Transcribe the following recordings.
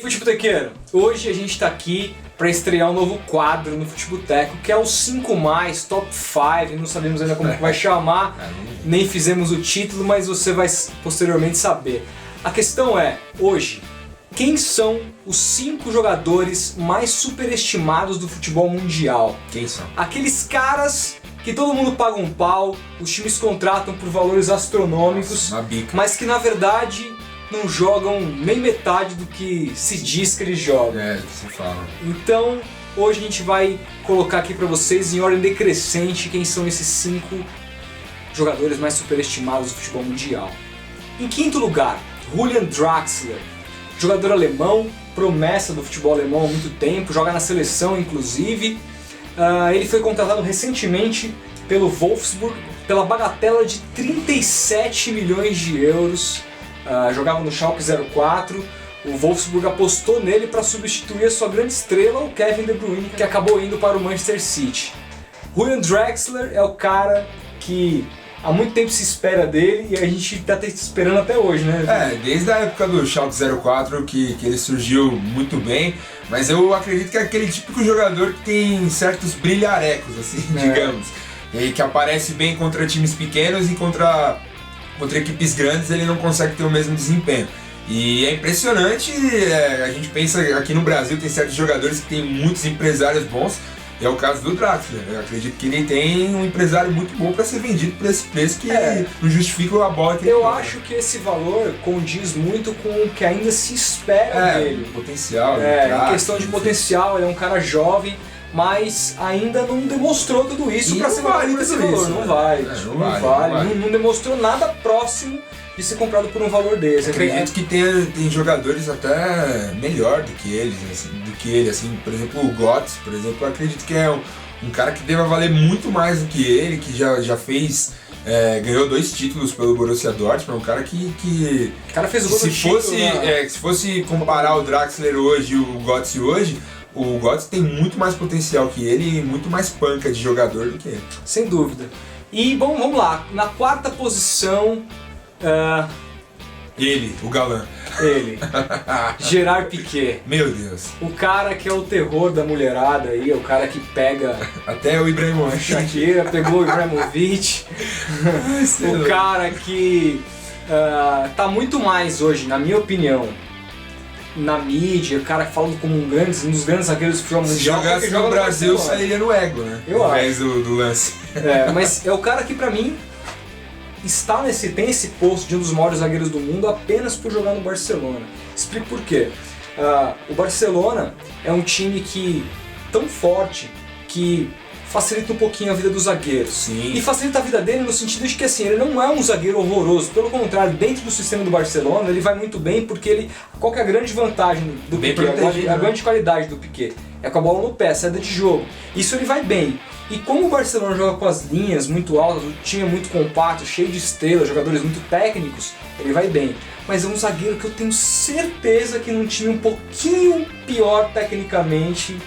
Futebotequeiro, hoje a gente tá aqui para estrear um novo quadro no Futeboteco, que é o 5 mais, Top 5, não sabemos ainda como que vai chamar, nem fizemos o título, mas você vai posteriormente saber. A questão é, hoje, quem são os 5 jogadores mais superestimados do futebol mundial? Quem são? Aqueles caras que todo mundo paga um pau, os times contratam por valores astronômicos, Nossa, uma bica. mas que na verdade não jogam nem metade do que se diz que eles jogam. Se fala. Então, hoje a gente vai colocar aqui pra vocês em ordem decrescente quem são esses 5 jogadores mais superestimados do futebol mundial. Em quinto lugar, Julian Draxler, jogador alemão, promessa do futebol alemão há muito tempo, joga na seleção inclusive. Ele foi contratado recentemente pelo Wolfsburg pela bagatela de 37 milhões de euros. Jogava no Schalke 04, o Wolfsburg apostou nele para substituir a sua grande estrela, o Kevin De Bruyne, que acabou indo para o Manchester City. Julian Draxler é o cara que há muito tempo se espera dele e a gente está esperando até hoje, né? Desde a época do Schalke 04 que ele surgiu muito bem, mas eu acredito que é aquele típico jogador que tem certos brilharecos, assim, digamos, e que aparece bem contra times pequenos e contra equipes grandes ele não consegue ter o mesmo desempenho. E é impressionante, a gente pensa aqui no Brasil tem certos jogadores que tem muitos empresários bons, e é o caso do Draxler. Eu acredito que ele tem um empresário muito bom para ser vendido por esse preço que não justifica a bola que ele tem. Acho que esse valor condiz muito com o que ainda se espera dele. O potencial. Em questão de potencial, ele é um cara jovem, mas ainda não demonstrou tudo isso para ser vendido por esse valor. Não demonstrou nada próximo de ser comprado por um valor desse. Eu acredito que tem jogadores até melhor do que ele, assim, por exemplo, o Götze, por exemplo, eu acredito que é um cara que deva valer muito mais do que ele, que já fez, ganhou 2 títulos pelo Borussia Dortmund, um cara que o cara fez o gol do título, se fosse comparar o Draxler hoje e o Götze hoje, o Götze tem muito mais potencial que ele e muito mais panca de jogador do que ele. Sem dúvida. E bom, vamos lá, na 4ª posição... Ele, o galã. Ele, Gerard Piqué. Meu Deus. O cara que é o terror da mulherada aí, o cara que pega... Até o Ibrahimovic. Shakira, pegou o Ibrahimovic. O cara que tá muito mais hoje, na minha opinião, na mídia, o cara que fala como um dos grandes zagueiros do futebol mundial. Se jogasse no Brasil, sairia no ego, né? Eu acho. Ao invés do lance. Mas é o cara que pra mim tem esse posto de um dos maiores zagueiros do mundo apenas por jogar no Barcelona. Explico por quê. O Barcelona é um time tão forte que facilita um pouquinho a vida dos zagueiros. Sim. E facilita a vida dele no sentido de que assim, ele não é um zagueiro horroroso, pelo contrário, dentro do sistema do Barcelona ele vai muito bem porque qual que é a grande vantagem do Piqué? A grande qualidade do Piqué é com a bola no pé, saída de jogo. Isso ele vai bem. E como o Barcelona joga com as linhas muito altas, o time é muito compacto, cheio de estrelas, jogadores muito técnicos, ele vai bem. Mas é um zagueiro que eu tenho certeza que num time um pouquinho pior tecnicamente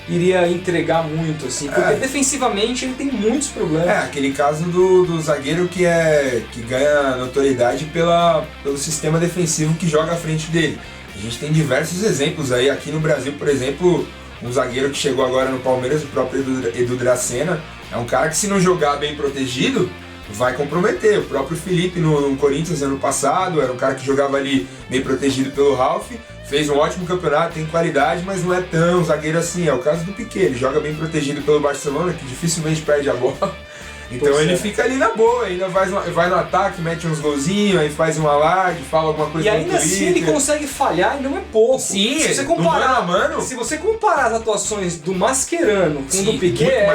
iria entregar muito, assim, porque defensivamente ele tem muitos problemas. Aquele caso do zagueiro que ganha notoriedade pelo sistema defensivo que joga à frente dele. A gente tem diversos exemplos aí, aqui no Brasil, por exemplo, um zagueiro que chegou agora no Palmeiras, o próprio Edu Dracena, é um cara que se não jogar bem protegido, vai comprometer. O próprio Felipe no Corinthians ano passado, era um cara que jogava ali bem protegido pelo Ralf, fez um ótimo campeonato, tem qualidade, mas não é tão zagueiro assim. É o caso do Piqué, ele joga bem protegido pelo Barcelona, que dificilmente perde a bola. Então ele fica ali na boa, ainda vai no ataque, mete uns golzinhos, aí faz um alarde, fala alguma coisa. E ainda assim ele consegue falhar e não é pouco. Sim, se você comparar, mano. Se você comparar as atuações do Mascherano com o do Piqué,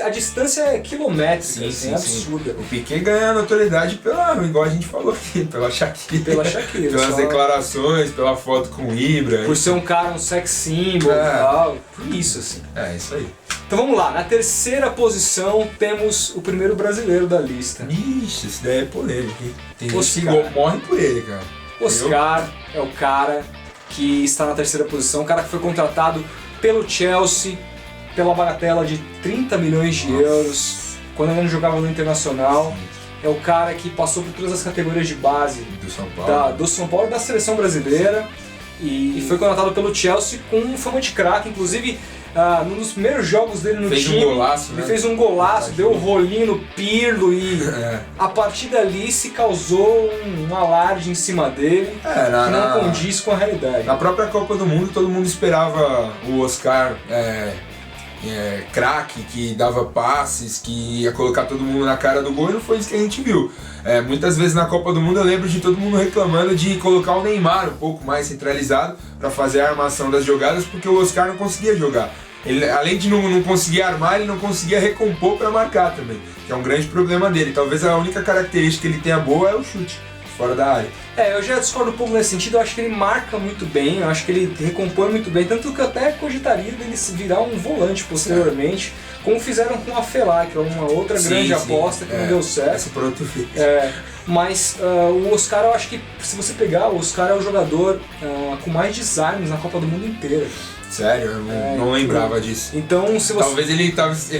a distância é quilométrica, é absurda. O Piqué ganha notoriedade igual a gente falou aqui, pela Shakira. Pelas declarações, pela foto com o Ibra. Por ser um cara, um sex symbol e tal. Por isso, assim. Isso aí. Então vamos lá, na 3ª posição temos o primeiro brasileiro da lista. Ixi, esse daí é polêmico, hein? Tem gente que morre por ele, cara. Oscar é o cara que está na 3ª posição, o cara que foi contratado pelo Chelsea pela bagatela de 30 milhões de euros, quando ele jogava no Internacional. É o cara que passou por todas as categorias de base do São Paulo da seleção brasileira. E foi contratado pelo Chelsea com fama de craque, inclusive num dos primeiros jogos dele no time, ele fez um golaço, deu um rolinho no Pirlo e a partir dali se causou um alarde em cima dele que não condiz com a realidade. Na própria Copa do Mundo todo mundo esperava o Oscar craque, que dava passes, que ia colocar todo mundo na cara do gol, e não foi isso que a gente viu. Muitas vezes na Copa do Mundo eu lembro de todo mundo reclamando de colocar o Neymar um pouco mais centralizado para fazer a armação das jogadas, porque o Oscar não conseguia jogar. Ele, além de não conseguir armar, ele não conseguia recompor para marcar também, que é um grande problema dele. Talvez a única característica que ele tenha boa é o chute fora da área. Eu já discordo um pouco nesse sentido, eu acho que ele marca muito bem, eu acho que ele recompõe muito bem, tanto que eu até cogitaria dele virar um volante posteriormente, como fizeram com o Afelar, que é uma outra grande aposta que não deu certo. Essa por outro vídeo. Mas o Oscar, eu acho que se você pegar, o Oscar é o jogador com mais desarmes na Copa do Mundo inteira. Sério? Eu não lembrava disso. Então, se você... Talvez ele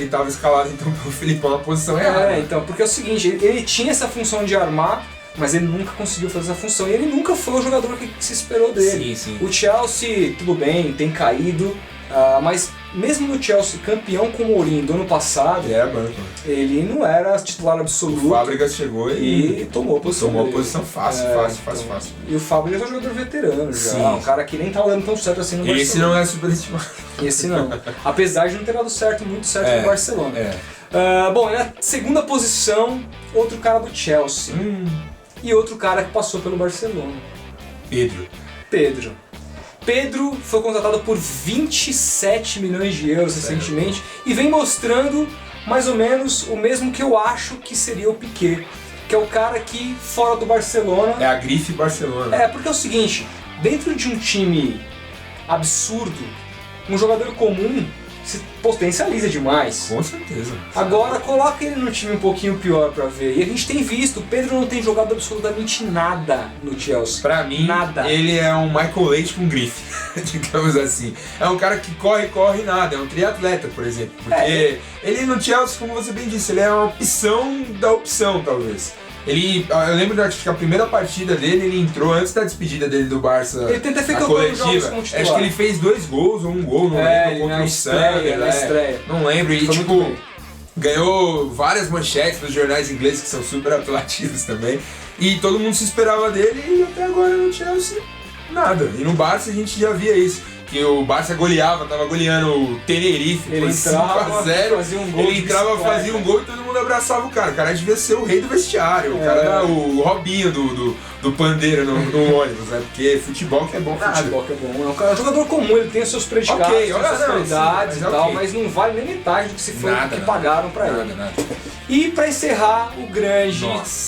tava escalado então pro Filipão na posição errada. Então, porque é o seguinte, ele tinha essa função de armar, mas ele nunca conseguiu fazer essa função. E ele nunca foi o jogador que se esperou dele. Sim. O Chelsea, tudo bem, tem caído, mas mesmo no Chelsea campeão com o Mourinho do ano passado, ele não era titular absoluto. O Fábricas chegou e tomou a posição. Tomou a posição fácil. E o Fábricas é um jogador veterano já, um cara que nem tá dando tão certo assim no Barcelona. Esse não é superestimado. Esse não. Apesar de não ter dado muito certo no Barcelona. Bom, na segunda posição, outro cara do Chelsea. E outro cara que passou pelo Barcelona. Pedro foi contratado por 27 milhões de euros recentemente e vem mostrando mais ou menos o mesmo que eu acho que seria o Piqué, que é o cara que, fora do Barcelona... É a grife Barcelona. Porque é o seguinte, dentro de um time absurdo, um jogador comum se potencializa demais. Com certeza. Agora coloca ele num time um pouquinho pior pra ver. E a gente tem visto, o Pedro não tem jogado absolutamente nada no Chelsea. Pra mim, ele é um Michael Leite com grife, digamos assim. É um cara que corre nada, é um triatleta, por exemplo. Porque ele no Chelsea, como você bem disse, ele é uma opção da opção, talvez. Eu lembro que a primeira partida dele, ele entrou antes da despedida dele do Barça. Ele tenta feito alguns jogos como titular. Acho que ele fez 2 gols ou 1 gol, não lembro, contra o Sander. Na estreia. Não lembro, e ganhou várias manchetes nos jornais ingleses que são super apelativos também. E todo mundo se esperava dele e até agora no Chelsea, nada. E no Barça a gente já via isso. Que o Barça tava goleando o Tenerife por 5-0. Ele entrava, fazia um gol e todo mundo abraçava o cara. O cara devia ser o rei do vestiário. O cara era o Robinho do pandeiro no ônibus, né? Porque futebol que é bom. Futebol que é bom. É um jogador comum, ele tem os seus predicados, tem suas qualidades e tal, mas não vale nem metade do que se foi que pagaram pra ele. E pra encerrar, o grande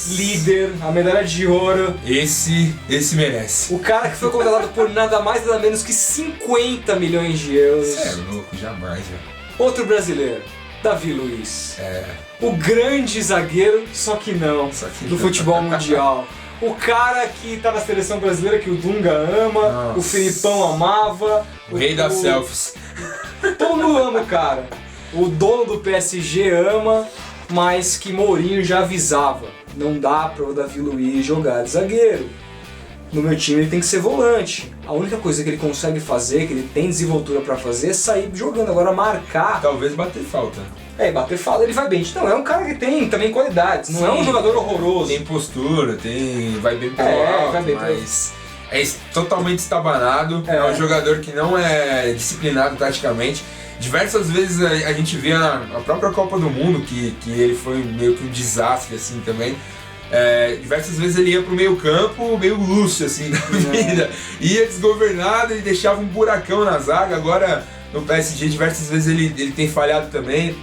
líder, a medalha de ouro. Esse merece. O cara que foi contratado por nada mais nada menos que 50 milhões de euros. Você é louco, jamais, velho. Outro brasileiro, Davi Luiz. O grande zagueiro, só que não, do futebol mundial. O cara que tá na seleção brasileira, que o Dunga ama, o Filipão amava. O rei das selfies. Todo mundo ama o cara. O dono do PSG ama, mas que Mourinho já avisava. Não dá para o Davi Luiz jogar de zagueiro. No meu time ele tem que ser volante. A única coisa que ele consegue fazer, que ele tem desenvoltura para fazer, é sair jogando. Agora marcar... Talvez bater falta. Bater falta ele vai bem. Então é um cara que tem também qualidades. Não é um jogador horroroso. Tem postura, vai bem pelo alto, mas... É totalmente estabanado. É um jogador que não é disciplinado taticamente. Diversas vezes a gente vê na própria Copa do Mundo que ele foi meio que um desastre assim também. Diversas vezes ele ia pro meio campo, meio Lúcio assim da vida. Ia desgovernado e deixava um buracão na zaga. Agora no PSG diversas vezes ele tem falhado também.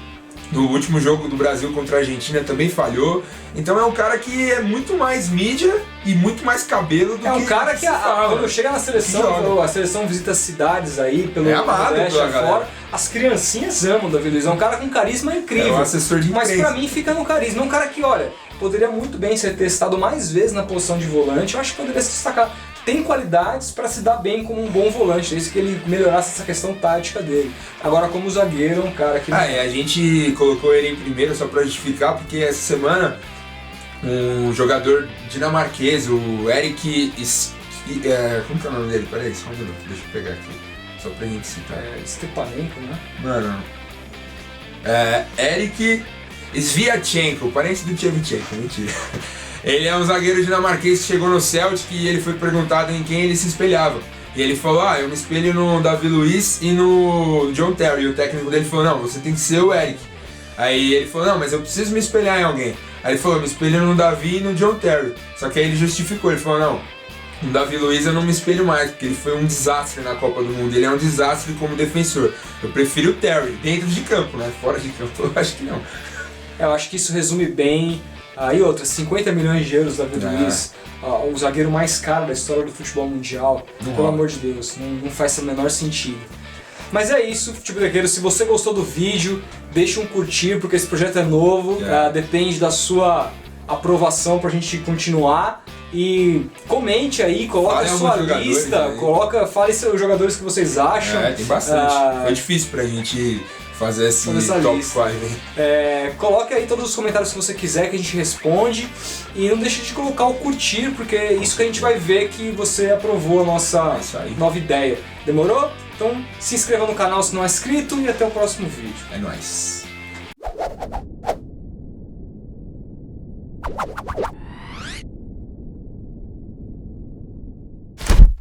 No último jogo do Brasil contra a Argentina também falhou. Então é um cara que é muito mais mídia e muito mais cabelo do que... É um cara que quando chega na seleção, a seleção visita cidades aí, pelo Nordeste afora, as criancinhas amam o Davi Luiz. É um cara com carisma incrível. É um assessor de imprensa. Mas pra mim fica no carisma. É um cara que, olha, poderia muito bem ser testado mais vezes na posição de volante. Eu acho que poderia se destacar. Tem qualidades para se dar bem como um bom volante, desde que ele melhorasse essa questão tática dele. Agora, como zagueiro, é um cara que... a gente colocou ele em primeiro só para justificar, porque essa semana um jogador dinamarquês, o Erik Como que é o nome dele? Peraí, só um minuto, deixa eu pegar aqui. Só pra gente citar. Stepanenko, né? Mano. Eric Sviatchenko, parente do Shevchenko, mentira. Ele é um zagueiro dinamarquês que chegou no Celtic e ele foi perguntado em quem ele se espelhava. E ele falou, eu me espelho no Davi Luiz e no John Terry. E o técnico dele falou, não, você tem que ser o Eric. Aí ele falou, não, mas eu preciso me espelhar em alguém. Aí ele falou, eu me espelho no Davi e no John Terry. Só que aí ele justificou, ele falou, não, no Davi Luiz eu não me espelho mais, porque ele foi um desastre na Copa do Mundo. Ele é um desastre como defensor. Eu prefiro o Terry, dentro de campo, né? Fora de campo eu acho que não. Eu acho que isso resume bem. E outra, 50 milhões de euros Davi Luiz, o zagueiro mais caro da história do futebol mundial. Pelo amor de Deus, não faz o menor sentido. Mas é isso, Futebol Zagueiro. Se você gostou do vídeo, deixa um curtir, porque esse projeto é novo, depende da sua aprovação pra gente continuar. E comente aí, coloca a sua lista, fale os jogadores que vocês acham. Tem bastante. Foi difícil pra gente fazer esse top 5. Coloque aí todos os comentários que você quiser que a gente responde. E não deixe de colocar o curtir, porque é isso que a gente vai ver que você aprovou a nossa nova ideia. Demorou? Então se inscreva no canal se não é inscrito e até o próximo vídeo. É nóis.